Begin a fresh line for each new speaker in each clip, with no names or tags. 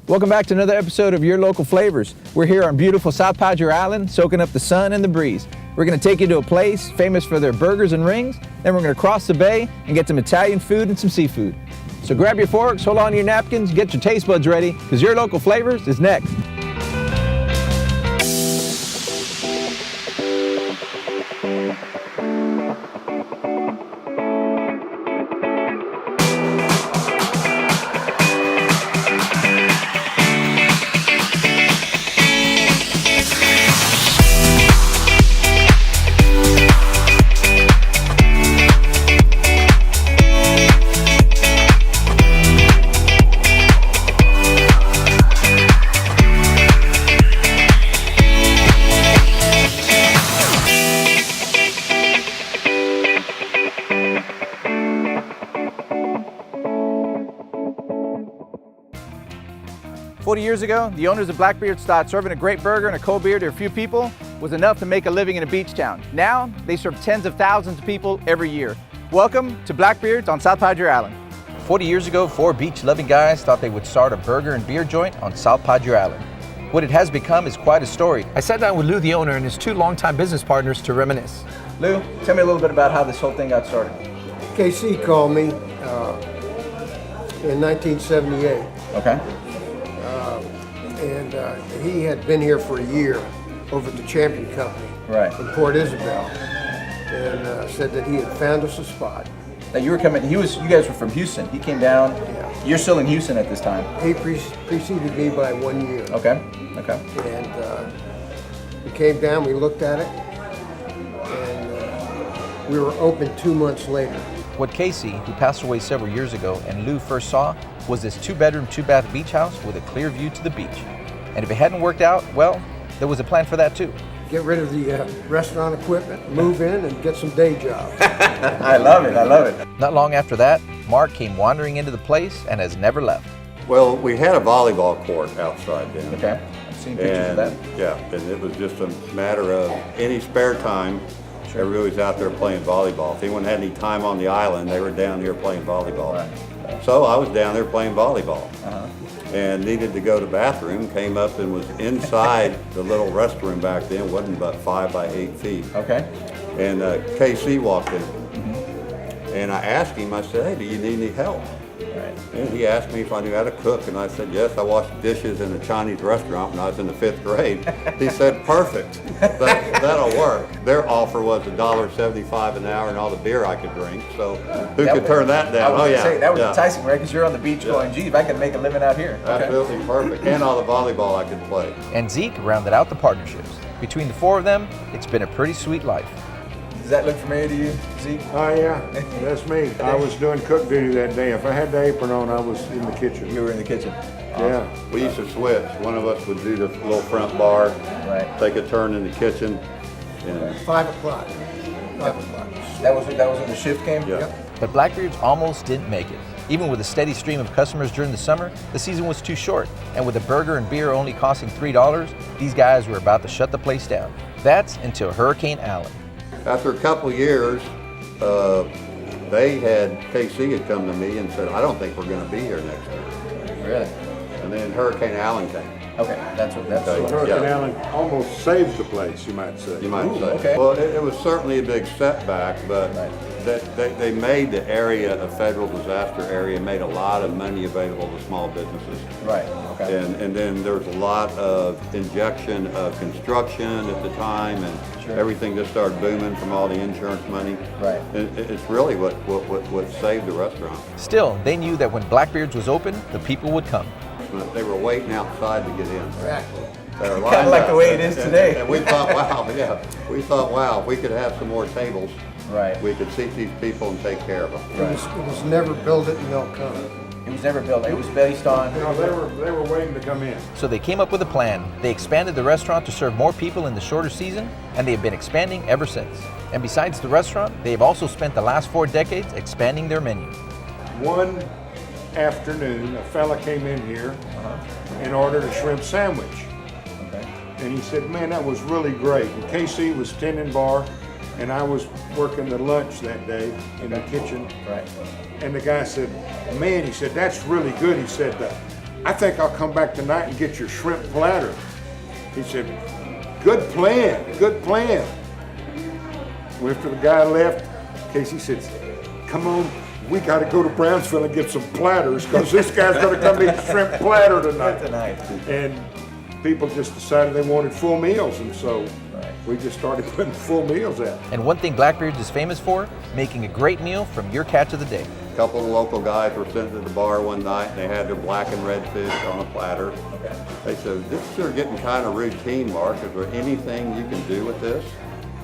Welcome back to another episode of Your Local Flavors. We're here on beautiful South Padre Island, soaking up the sun and the breeze. We're going to take you to a place famous for their burgers and rings, then we're going to cross the bay and get some Italian food and some seafood. So grab your forks, hold on to your napkins, get your taste buds ready, because Your Local Flavors is next. "40 years ago, the owners of BlackBeard thought serving a great burger and a cold beer to a few people was enough to make a living in a beach town. Now, they serve tens of thousands of people every year. Welcome to BlackBeard's on South Padre Island. 40 years ago, 4 beach-loving guys thought they would start a burger and beer joint on South Padre Island. What it has become is quite a story. I sat down with Lou, the owner, and his 2 longtime business partners to reminisce. Lou, tell me a little bit about how this whole thing got started.
KC called me in 1978.
Okay.
And he had been here for a year over at the Champion Company in Port Isabel, and said that he had found us a spot.
Now you were coming. You guys were from Houston. He came down.
Yeah.
You're still in Houston at this time.
He preceded me by 1 year.
Okay. Okay.
And we came down. We looked at it, and we were open 2 months later.
What Casey, who passed away several years ago, and Lou first saw was this 2-bedroom, 2-bath beach house with a clear view to the beach. And if it hadn't worked out, well, there was a plan for that too.
Get rid of the restaurant equipment, move in, and get some day jobs.
I love it. I love it. Not long after that, Mark came wandering into the place and has never left.
Well, we had a volleyball court outside then.
Okay. I've seen pictures of that.
Yeah, and it was just a matter of any spare time. Sure. Everybody was out there playing volleyball. If anyone had any time on the island, they were down here playing volleyball. Right. So I was down there playing volleyball. And needed to go to the bathroom, came up and was inside the little restroom back then, wasn't about 5 by 8 feet.
Okay.
And KC walked in. And I asked him, I said, "Hey, do you need any help?"
Right.
And he asked me if I knew how to cook, and I said, "Yes, I washed dishes in a Chinese restaurant when I was in the 5th grade." He said, "Perfect, that'll work." Their offer was $1.75 an hour and all the beer I could drink, so who could turn that down?
I was gonna say, that was enticing, right? Because you're on the beach going, "Gee, if I could make a living out here."
Absolutely perfect, and all the volleyball I could play.
And Zeke rounded out the partnerships. Between the 4 of them, it's been a pretty sweet life. Does that look familiar to you, Zeke?
Oh yeah, that's me. I was doing cook duty that day. If I had the apron on, I was in the kitchen.
You were in the kitchen.
Yeah.
We used to switch. One of us would do the little front bar, take a turn in the kitchen. And
5 o'clock. 5 o'clock.
That was when the shift came?
Yeah.
Yep.
But BlackBeard's almost didn't make it. Even with a steady stream of customers during the summer, the season was too short. And with a burger and beer only costing $3, these guys were about to shut the place down. That's until Hurricane Allen.
After a couple years, KC had come to me and said, "I don't think we're going to be here next year."
Really?
And then Hurricane Allen came.
Okay, that's what.
Hurricane Allen almost saved the place, you might say.
You might say.
Okay.
Well, it was certainly a big setback, but they made the area a federal disaster area, made a lot of money available to small businesses.
Right. Okay.
And then there was a lot of injection of construction at the time, and everything just started booming from all the insurance money.
Right.
And it's really what saved the restaurant.
Still, they knew that when BlackBeard's was open, the people would come.
They were waiting outside to get in.
Exactly.
Kind of like the way it is today.
And we thought, wow, if we could have some more tables, we could seat these people and take care of them.
It was never build it and they'll come.
It was never built. It was based on.
No, they were waiting to come in.
So they came up with a plan. They expanded the restaurant to serve more people in the shorter season, and they have been expanding ever since. And besides the restaurant, they have also spent the last 4 decades expanding their menu.
One afternoon, a fella came in here and ordered a shrimp sandwich. And he said, "Man, that was really great." And KC was tending bar, and I was working the lunch that day in the kitchen. And the guy said, "Man," he said, "that's really good." He said, I think I'll come back tonight and get your shrimp platter. He said, good plan, good plan. After the guy left, Casey said, come on, we got to go to Brownsville and get some platters because this guy's going to come eat shrimp platter tonight. And people just decided they wanted full meals, and so we just started putting full meals out.
And one thing BlackBeard is famous for, making a great meal from your catch of the day.
A couple of local guys were sitting at the bar one night and they had their black and red fish on a platter. They said, this is getting kind of routine, Mark. Is there anything you can do with this?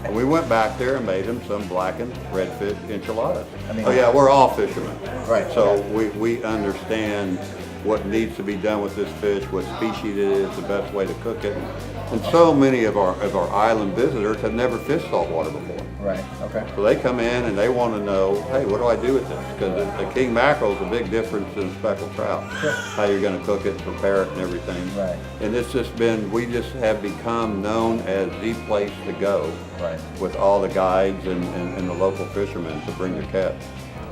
And we went back there and made them some black and red fish enchiladas. Oh yeah, we're all fishermen.
Right.
So we understand what needs to be done with this fish, what species it is, the best way to cook it. And so many of our island visitors have never fished saltwater before.
Right, okay.
So they come in and they want to know, hey, what do I do with this? Because the king mackerel is a big difference in speckled trout. How you're going to cook it, prepare it, and everything.
Right.
And it's just been, we just have become known as the place to go.
Right. With
all the guides and the local fishermen to bring their catch.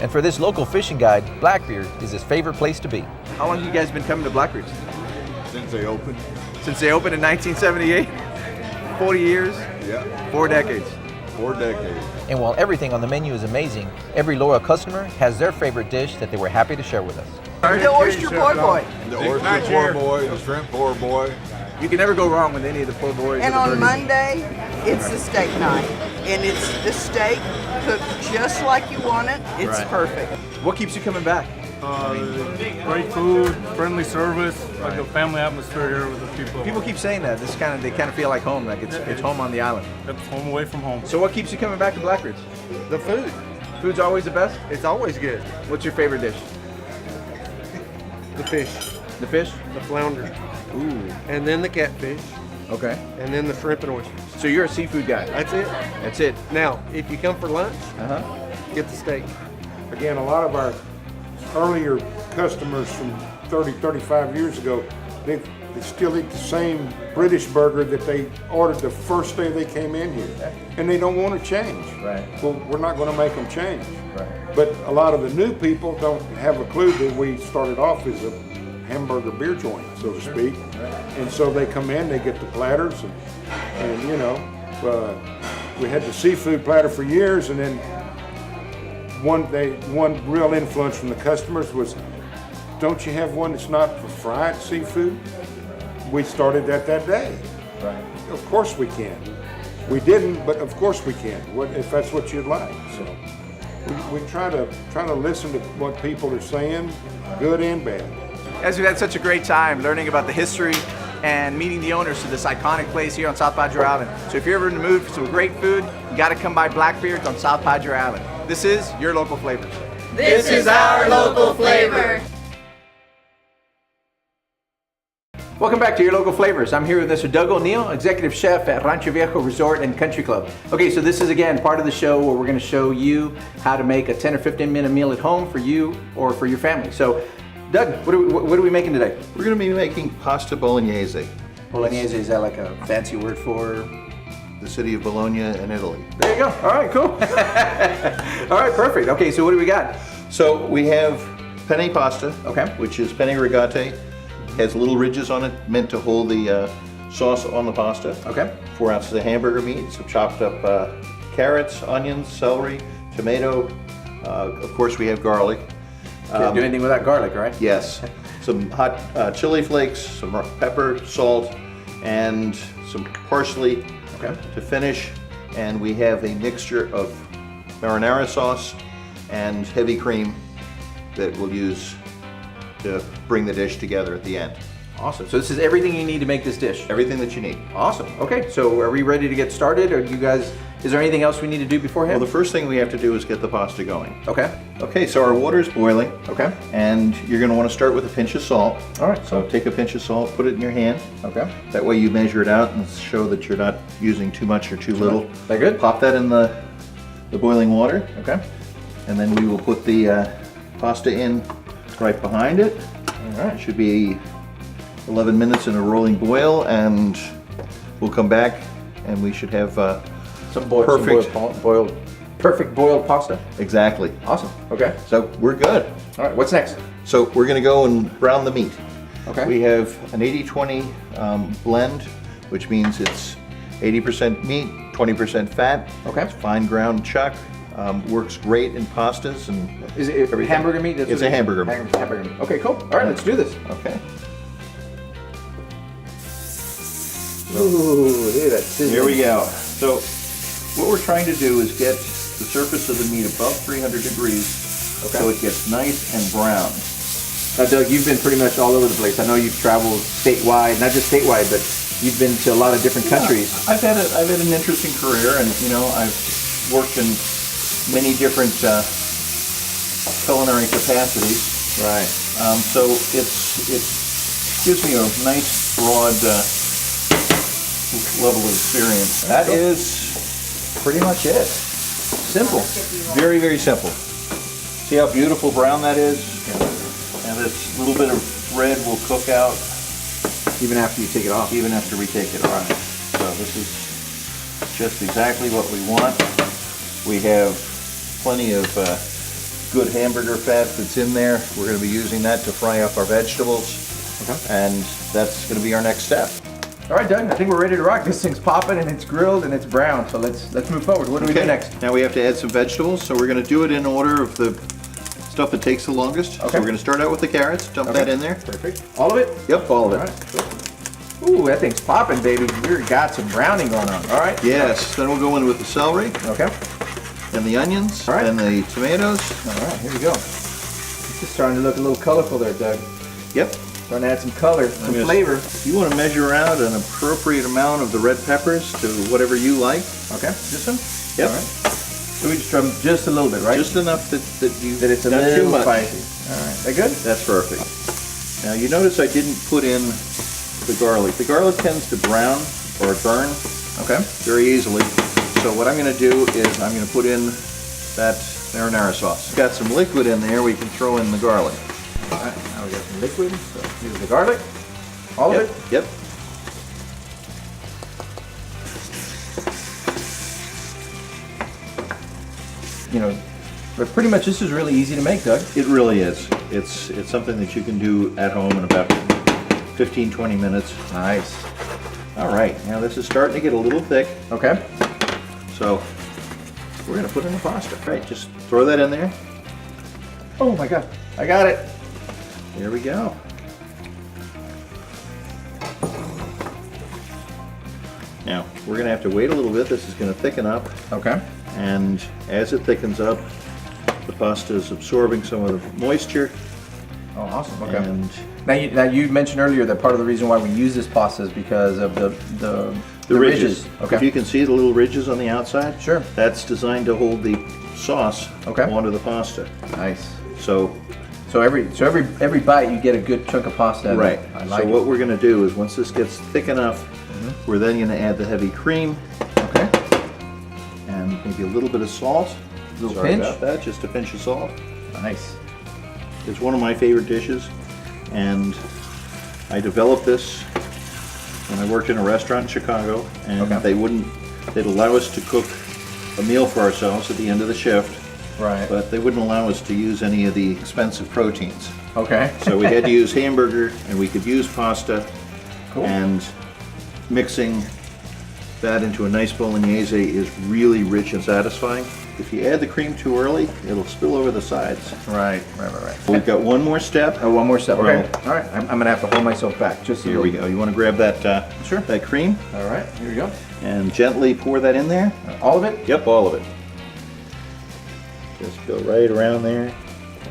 And for this local fishing guide, BlackBeard is his favorite place to be. How long have you guys been coming to BlackBeard?
Since they opened.
Since they opened in 1978? 40 years?
Yeah.
4 decades.
4 decades.
And while everything on the menu is amazing, every loyal customer has their favorite dish that they were happy to share with us.
The oyster poor boy.
The oyster poor boy, the shrimp poor boy.
You can never go wrong with any of the poor boys.
And on Monday, it's the steak night. And it's the steak cooked just like you want it. It's perfect.
What keeps you coming back?
Great food, friendly service, like a family atmosphere here with the people.
People keep saying that. They kind of feel like home, like it's home on the island.
It's home away from home.
So what keeps you coming back to BlackBeard's?
The food.
Food's always the best?
It's always good.
What's your favorite dish?
The fish,
The fish?
the flounder,
Ooh.
and then the catfish,
Okay.
and then the shrimp and oysters.
So you're a seafood guy.
That's it.
That's it.
Now, if you come for lunch,
Uh-huh.
get the steak.
Again, a lot of our earlier customers from 30, 35 years ago, they still eat the same British burger that they ordered the first day they came in here. And they don't want to change.
Right.
Well, we're not going to make them change.
Right.
But a lot of the new people don't have a clue that we started off as a hamburger beer joint, so to speak. And so they come in, they get the platters, and you know, we had the seafood platter for years, and then one real influence from the customers was, don't you have one that's not for fried seafood? We started that day.
Right.
Of course we can. We didn't, but of course we can. If that's what you'd like. So we try to listen to what people are saying, good and bad.
Guys, we've had such a great time learning about the history and meeting the owners of this iconic place here on South Padre Island. So if you're ever in the mood for some great food, you got to come by BlackBeard's on South Padre Island. This is your local flavors.
This is our local flavor.
Welcome back to Your Local Flavors. I'm here with Mr. Doug O'Neill, Executive Chef at Rancho Viejo Resort and Country Club. Okay, so this is again part of the show where we're going to show you how to make a 10 or 15 minute meal at home for you or for your family. So, Doug, what are we making today?
We're going to be making pasta bolognese.
Bolognese, is that like a fancy word for?
The city of Bologna in Italy.
There you go. All right, cool. All right, perfect. Okay, so what do we got?
So we have penne pasta,
Okay.
which is penne rigate. Has little ridges on it, meant to hold the sauce on the pasta.
Okay.
4 ounces of hamburger meat, some chopped up carrots, onions, celery, tomato. Of course, we have garlic.
Can't do anything without garlic, right?
Yes. Some hot chili flakes, some pepper, salt, and some parsley to finish. And we have a mixture of marinara sauce and heavy cream that we'll use to bring the dish together at the end.
Awesome. So this is everything you need to make this dish?
Everything that you need.
Awesome. Okay, so are we ready to get started? Or you guys, is there anything else we need to do beforehand?
Well, the first thing we have to do is get the pasta going.
Okay.
Okay, so our water is boiling.
Okay.
And you're going to want to start with a pinch of salt.
All right.
So take a pinch of salt, put it in your hand.
Okay.
That way you measure it out and show that you're not using too much or too little.
That good?
Pop that in the boiling water.
Okay.
And then we will put the pasta in right behind it.
All right.
It should be 11 minutes in a rolling boil, and we'll come back and we should have
Some boiled perfect boiled pasta.
Exactly.
Awesome. Okay.
So we're good.
All right. What's next?
So we're going to go and brown the meat.
Okay.
We have an 80-20 blend, which means it's 80% meat, 20% fat.
Okay.
It's fine ground chuck. Works great in pastas and
Is it hamburger meat? That's
It's
what
a hamburger meat.
Hamburger meat. Okay, cool. All right, let's do this.
Okay.
Ooh, look at that sizzling.
Here we go. So what we're trying to do is get the surface of the meat above 300 degrees so it gets nice and brown.
Now, Doug, you've been pretty much all over the place. I know you've traveled statewide, not just statewide, but you've been to a lot of different countries.
I've had an interesting career, and I've worked in many different culinary capacities.
Right.
So it gives me a nice broad level of experience. That is pretty much it. Simple. Very, very simple. See how beautiful brown that is? And this little bit of red will cook out
Even after you take it off.
even after we take it off. So this is just exactly what we want. We have plenty of good hamburger fat that's in there. We're going to be using that to fry up our vegetables. And that's going to be our next step.
All right, Doug, I think we're ready to rock. This thing's popping and it's grilled and it's brown. So let's move forward. What do we do next?
Now we have to add some vegetables. So we're going to do it in order of the stuff that takes the longest. So we're going to start out with the carrots. Dump that in there.
Perfect. All of it?
Yep, all of it.
All right, cool. Ooh, that thing's popping, baby. We've got some browning going on. All right.
Yes, then we'll go in with the celery.
Okay.
And the onions.
All right.
And the tomatoes.
All right, here we go. This is starting to look a little colorful there, Doug.
Yep.
Starting to add some color, some flavor.
You want to measure out an appropriate amount of the red peppers to whatever you like.
Okay, just some?
Yep.
All right. So we just try them just a little bit, right?
Just enough that
it's a
not
little
too much.
spicy. All right, that good?
That's perfect. Now you notice I didn't put in the garlic. The garlic tends to brown or burn very easily. So what I'm going to do is I'm going to put in that marinara sauce. Got some liquid in there, we can throw in the garlic.
All right, now we got some liquid. So here's the garlic. All of it?
Yep.
But pretty much this is really easy to make, Doug.
It really is. It's something that you can do at home in about 15-20 minutes.
Nice.
All right, now this is starting to get a little thick.
Okay.
So we're going to put in the pasta. All right, just throw that in there.
Oh my God, I got it.
There we go. Now, we're going to have to wait a little bit. This is going to thicken up.
Okay.
And as it thickens up, the pasta is absorbing some of the moisture.
Oh, awesome. Okay.
And
now you mentioned earlier that part of the reason why we use this pasta is because of the ridges. Okay.
If you can see the little ridges on the outside,
Sure.
that's designed to hold the sauce onto the pasta.
Nice.
So
every bite you get a good chunk of pasta.
right.
I like
so what we're going to do is once this gets thick enough, we're then going to add the heavy cream.
Okay.
And maybe a little bit of salt.
Little
Sorry
pinch?
about that, just a pinch of salt.
Nice.
It's one of my favorite dishes, and I developed this when I worked in a restaurant in Chicago, and they'd allow us to cook a meal for ourselves at the end of the shift,
Right.
but they wouldn't allow us to use any of the expensive proteins.
Okay.
So we had to use hamburger, and we could use pasta,
Cool.
and mixing that into a nice bolognese is really rich and satisfying. If you add the cream too early, it'll spill over the sides.
Right.
We've got one more step.
Oh, one more step. Okay.
Well,
All right. I'm gonna have to hold myself back. Just
Here we go. You want to grab that
Sure.
that cream
All right. Here we go.
and gently pour that in there.
All of it.
Yep, all of it. Just go right around there.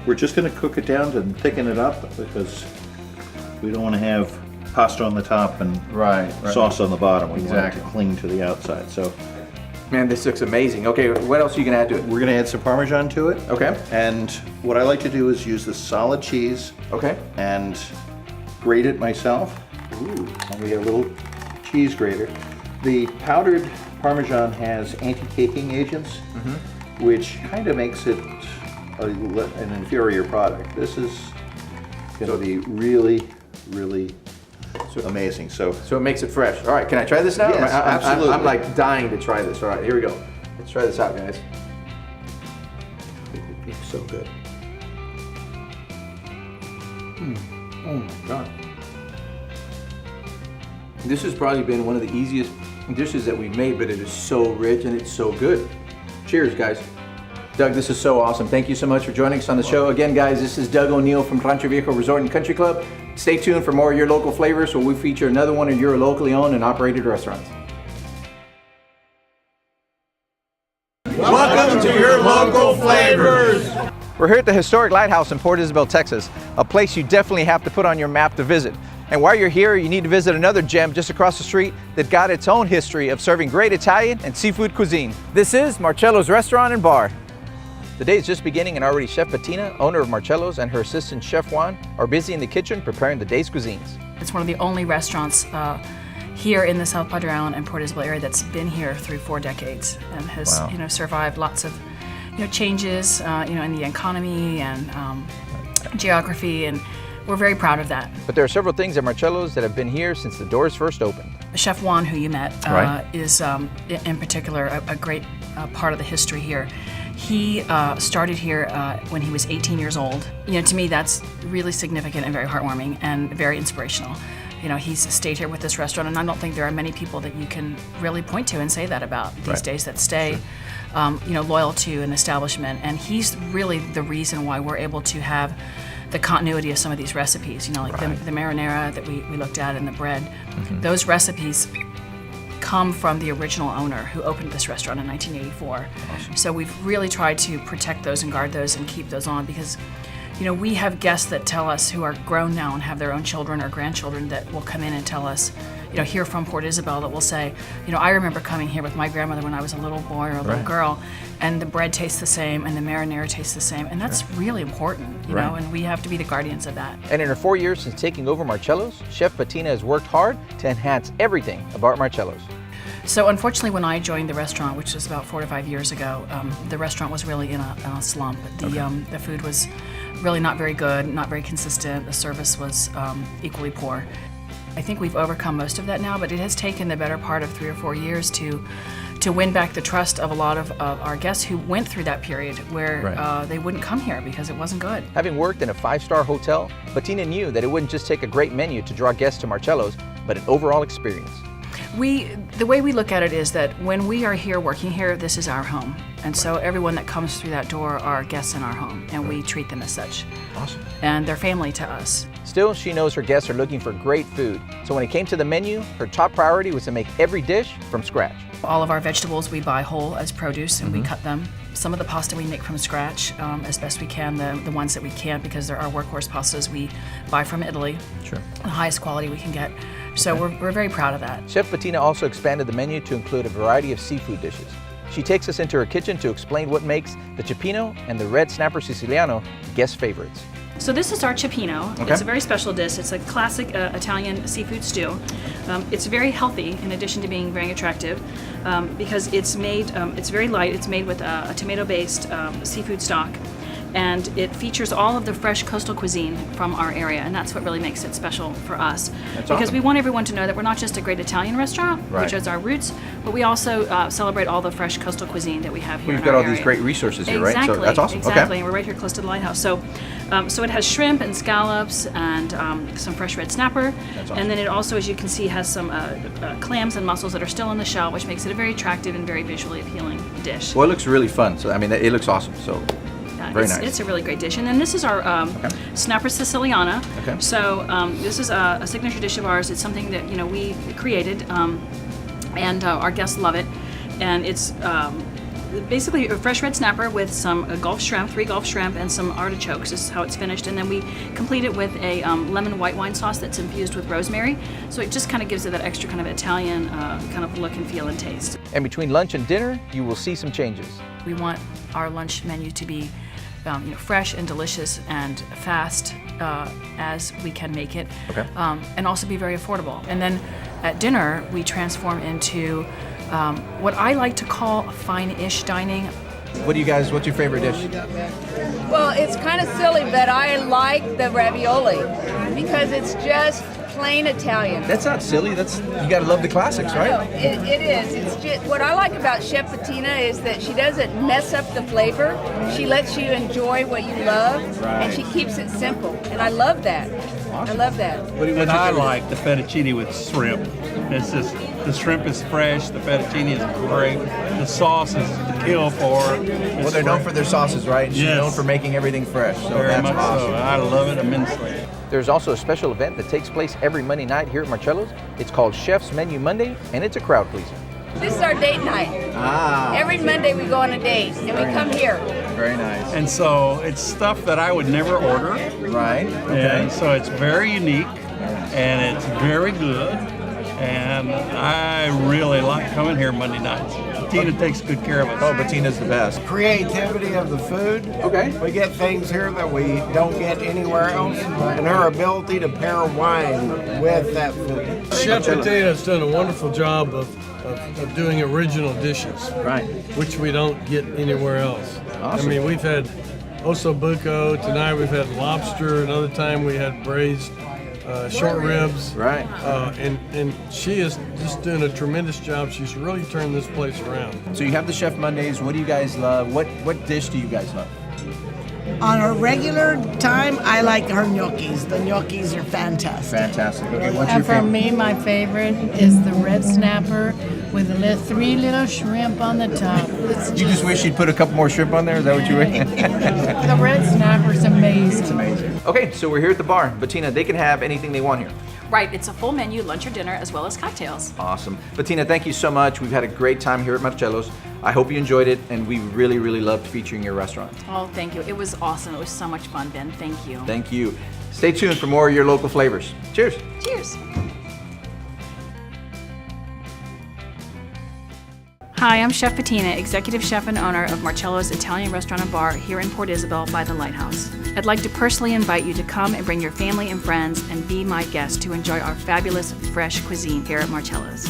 We're just going to cook it down to thicken it up because we don't want to have pasta on the top and
Right.
sauce on the bottom. We want it
Exactly.
to cling to the outside. So
Man, this looks amazing. Okay. What else are you gonna add to it?
we're going to add some Parmesan to it.
Okay.
And what I like to do is use the solid cheese
Okay.
and grate it myself. Ooh. And we have a little cheese grater. The powdered Parmesan has anti-caking agents, which kind of makes it an inferior product. This is going to be really, really amazing. So
So it makes it fresh. All right. Can I try this now?
Yes, absolutely.
I'm like dying to try this. All right. Here we go. Let's try this out, guys.
so good.
Oh my God. This has probably been one of the easiest dishes that we've made, but it is so rich and it's so good. Cheers, guys. Doug, this is so awesome. Thank you so much for joining us on the show. Again, guys, this is Doug O'Neill from Rancho Viejo Resort and Country Club. Stay tuned for more of your local flavors where we feature another one of your locally owned and operated restaurants.
Welcome to your local flavors.
We're here at the historic lighthouse in Port Isabel, Texas, a place you definitely have to put on your map to visit. And while you're here, you need to visit another gem just across the street that got its own history of serving great Italian and seafood cuisine. This is Marcello's Restaurant and Bar. The day is just beginning and already Chef Bettina, owner of Marcello's, and her assistant Chef Juan are busy in the kitchen preparing the day's cuisines.
It's one of the only restaurants here in the South Padre Island and Port Isabel area that's been here through 4 decades and has survived lots of changes in the economy and geography, and we're very proud of that.
But there are several things at Marcello's that have been here since the doors first opened.
Chef Juan, who you met, is in particular a great part of the history here. He started here when he was 18 years old. To me, that's really significant and very heartwarming and very inspirational. He's stayed here with this restaurant, and I don't think there are many people that you can really point to and say that about these days that stay, loyal to an establishment. And he's really the reason why we're able to have the continuity of some of these recipes. Like the marinara that we looked at and the bread. Those recipes come from the original owner who opened this restaurant in 1984. Awesome. So we've really tried to protect those and guard those and keep those on, because we have guests that tell us, who are grown now and have their own children or grandchildren, that will come in and tell us, here from Port Isabel, that will say, I remember coming here with my grandmother when I was a little boy or a little girl, and the bread tastes the same and the marinara tastes the same, and that's really important, you know, and we have to be the guardians of that.
And in her 4 years since taking over Marcello's, Chef Bettina has worked hard to enhance everything about Marcello's.
So unfortunately, when I joined the restaurant, which was about 4 to 5 years ago, the restaurant was really in a slump. The food was really not very good, not very consistent. The service was equally poor. I think we've overcome most of that now, but it has taken the better part of 3 or 4 years to win back the trust of a lot of our guests who went through that period where they wouldn't come here because it wasn't good.
Having worked in a 5-star hotel, Bettina knew that it wouldn't just take a great menu to draw guests to Marcello's, but an overall experience.
The way we look at it is that when we are here working here, this is our home. And so everyone that comes through that door are guests in our home, and we treat them as such.
Awesome.
And they're family to us.
Still, she knows her guests are looking for great food. So when it came to the menu, her top priority was to make every dish from scratch.
All of our vegetables we buy whole as produce, and we cut them. Some of the pasta we make from scratch as best we can. The ones that we can't, because there are workhorse pastas, we buy from Italy. Sure. The highest quality we can get. So we're very proud of that.
Chef Bettina also expanded the menu to include a variety of seafood dishes. She takes us into her kitchen to explain what makes the cioppino and the red snapper siciliano guest favorites.
So this is our cioppino. Okay. It's a very special dish. It's a classic Italian seafood stew. It's very healthy in addition to being very attractive because it's made, it's very light. It's made with a tomato-based seafood stock. And it features all of the fresh coastal cuisine from our area, and that's what really makes it special for us.
That's
because
awesome.
We want everyone to know that we're not just a great Italian restaurant, which is our roots, but we also celebrate all the fresh coastal cuisine that we have here in our area.
We've got all these great resources here, right? So that's awesome.
Exactly, and we're right here close to the lighthouse. So, so it has shrimp and scallops and some fresh red snapper.
That's awesome.
And then it also, as you can see, has some clams and mussels that are still in the shell, which makes it a very attractive and very visually appealing dish.
Well, it looks really fun. So I mean, it looks awesome. So. Very nice.
It's a really great dish. And then this is our snapper siciliana.
Okay.
So this is a signature dish of ours. It's something that we created, and our guests love it. And it's basically a fresh red snapper with some Gulf shrimp, 3 Gulf shrimp, and some artichokes. This is how it's finished. And then we complete it with a lemon white wine sauce that's infused with rosemary. So it just kind of gives it that extra kind of Italian kind of look and feel and taste.
And between lunch and dinner, you will see some changes.
We want our lunch menu to be fresh and delicious and fast as we can make it, and also be very affordable. And then at dinner, we transform into what I like to call fine-ish dining.
What's your favorite dish?
Well, it's kind of silly, but I like the ravioli because it's just plain Italian.
That's not silly. You gotta love the classics, right?
No, it is. It's just what I like about Chef Bettina is that she doesn't mess up the flavor. She lets you enjoy what you love, and she keeps it simple. And I love that. I love that.
And I like the fettuccine with shrimp. It's just, the shrimp is fresh, the fettuccine is great, the sauce is to kill for.
Well, they're known for their sauces, right? And she's known for making everything fresh. So
Very
that's
much
awesome.
so. I love it immensely.
There's also a special event that takes place every Monday night here at Marcello's. It's called Chef's Menu Monday, and it's a crowd pleaser.
This is our date night. Every Monday we go on a date, and we come here.
Very nice.
And so it's stuff that I would never order.
Right.
And so it's very unique, and it's very good. And I really like coming here Monday nights. Tina takes good care of us.
Oh, but Tina's the best.
Creativity of the food.
Okay.
We get things here that we don't get anywhere else, and her ability to pair wine with that food.
Chef Patina's done a wonderful job of doing original dishes,
right?
Which we don't get anywhere else.
Awesome.
I mean, we've had osso buco, tonight we've had lobster, another time we had braised short ribs.
Right.
And she is just doing a tremendous job. She's really turned this place around.
So you have the Chef Mondays. What do you guys love? What dish do you guys love?
On a regular time, I like her gnocchis. The gnocchis are fantastic.
Fantastic. Okay, what's
And
your
for
favorite?
me, my favorite is the red snapper with the 3 little shrimp on the top.
You just wish you'd put a couple more shrimp on there? Is that what you wish?
The red snapper's amazing.
It's amazing. Okay, so we're here at the bar. Bettina, they can have anything they want here.
Right, it's a full menu, lunch or dinner, as well as cocktails.
Awesome. Bettina, thank you so much. We've had a great time here at Marcello's. I hope you enjoyed it, and we really, really loved featuring your restaurant.
Oh, thank you. It was awesome. It was so much fun, Ben. Thank you.
Thank you. Stay tuned for more of your local flavors. Cheers.
Cheers. Hi, I'm Chef Bettina, executive chef and owner of Marcello's Italian Restaurant and Bar here in Port Isabel by the Lighthouse. I'd like to personally invite you to come and bring your family and friends and be my guest to enjoy our fabulous fresh cuisine here at Marcello's.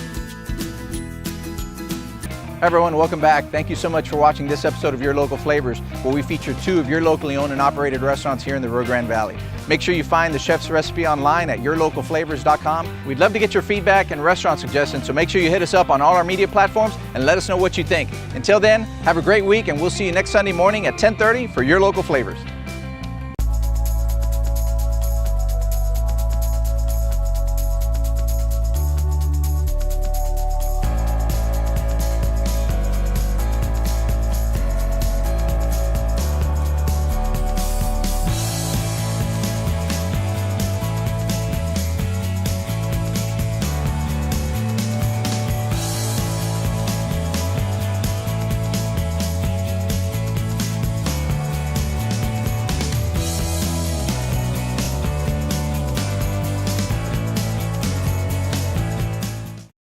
Hi everyone, welcome back. Thank you so much for watching this episode of Your Local Flavors, where we feature 2 of your locally owned and operated restaurants here in the Rio Grande Valley. Make sure you find the chef's recipe online at yourlocalflavors.com. We'd love to get your feedback and restaurant suggestions, so make sure you hit us up on all our media platforms and let us know what you think. Until then, have a great week, and we'll see you next Sunday morning at 10:30 for Your Local Flavors.